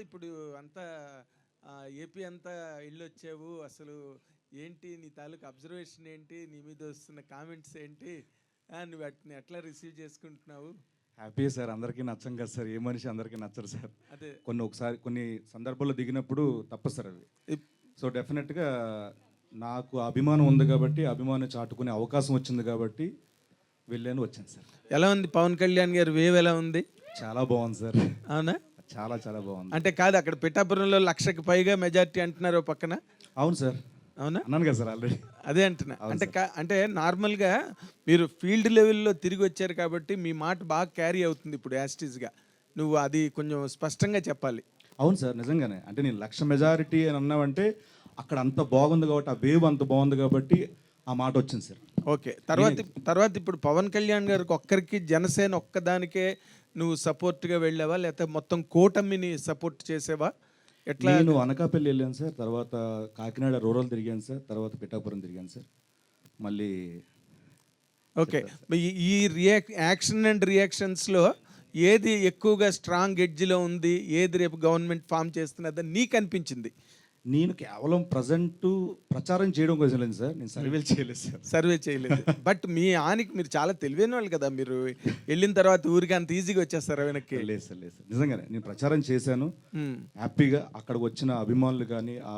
ఇప్పుడు అంతా ఏపీ అంతా వెళ్ళొచ్చావు, అసలు ఏంటి నీ తాలూకు అబ్జర్వేషన్ ఏంటి, నీ మీద వస్తున్న కామెంట్స్ ఏంటి, నువ్వు వాటిని ఎట్లా రిసీవ్ చేసుకుంటున్నావు? Happy sir. అందరికీ నచ్చం కదా సార్, ఏ మనిషి అందరికీ నచ్చరు సార్. అదే కొన్ని సందర్భాల్లో దిగినప్పుడు తప్పదు సార్ అది. ఇప్- సో డెఫినెట్గా నాకు అభిమానం ఉంది కాబట్టి, అభిమానం చాటుకునే అవకాశం వచ్చింది కాబట్టి వెళ్ళాను, వచ్చాను సార్. ఎలా ఉంది పవన్ కళ్యాణ్ గారి వేవ్, ఎలా ఉంది? చాలా బాగుంది సార్, అవునా? చాలా చాలా బాగుంది. అంటే కాదు, అక్కడ పిఠాపురంలో 1,00,000కి పైగా మెజారిటీ అంటున్నారు ఓ పక్కన. అవును సార్, అవునా? అన్నాను కదా సార్ ఆల్రెడీ. అదే అంటున్నా. అంటే అంటే నార్మల్గా మీరు ఫీల్డ్ లెవెల్లో తిరిగి వచ్చారు కాబట్టి మీ మాట బాగా క్యారీ అవుతుంది ఇప్పుడు యాస్టీస్గా. నువ్వు అది కొంచెం స్పష్టంగా చెప్పాలి. అవును సార్, నిజంగానే. అంటే నేను 1,00,000 మెజారిటీ అని అన్నావంటే అక్కడ అంత బాగుంది కాబట్టి, ఆ వేవ్ అంత బాగుంది కాబట్టి ఆ మాట వచ్చింది సార్. ఓకే. తర్వాత ఇప్పుడు పవన్ కళ్యాణ్ గారికి ఒక్కరికి, జనసేన ఒక్కదానికే నువ్వు సపోర్ట్గా వెళ్ళావా, లేకపోతే మొత్తం కూటమిని సపోర్ట్ చేసేవా? ఎట్లా? నేను అనకాపల్లి వెళ్ళాను సార్, తర్వాత కాకినాడ రూరల్ తిరిగాను సార్, తర్వాత పిఠాపురం తిరిగాను సార్. మళ్ళీ ఓకే. ఈ యాక్షన్ అండ్ రియాక్షన్స్లో ఏది ఎక్కువగా స్ట్రాంగ్ ఎడ్జ్లో ఉంది, ఏది రేపు గవర్నమెంట్ ఫామ్ చేస్తున్నదని నీకు అనిపించింది? నేను కేవలం ప్రజెంట్ ప్రచారం చేయడం కోసం లేదు సార్, నేను సర్వేలు చేయలేదు సార్. సర్వే చేయలేదు. బట్ మీ ఆనికి మీరు చాలా తెలివైన వాళ్ళు కదా, మీరు వెళ్ళిన తర్వాత ఊరికి అంత ఈజీగా వచ్చేస్తారు వెనక్కి? లేదు సార్, లేదు సార్, నిజంగానే నేను ప్రచారం చేశాను హ్యాపీగా. అక్కడికి వచ్చిన అభిమానులు కానీ, ఆ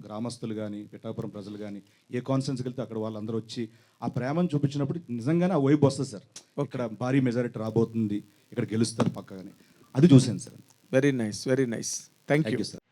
గ్రామస్తులు కానీ, పిఠాపురం ప్రజలు కానీ, ఏ కాన్ఫరెన్స్కి వెళ్తే అక్కడ వాళ్ళందరూ వచ్చి ఆ ప్రేమను చూపించినప్పుడు నిజంగానే ఆ వైబ్ వస్తుంది సార్. ఇక్కడ భారీ మెజారిటీ రాబోతుంది, ఇక్కడ గెలుస్తారు పక్కగానే, అది చూశాను sir. Very nice, very nice. Thank you sir.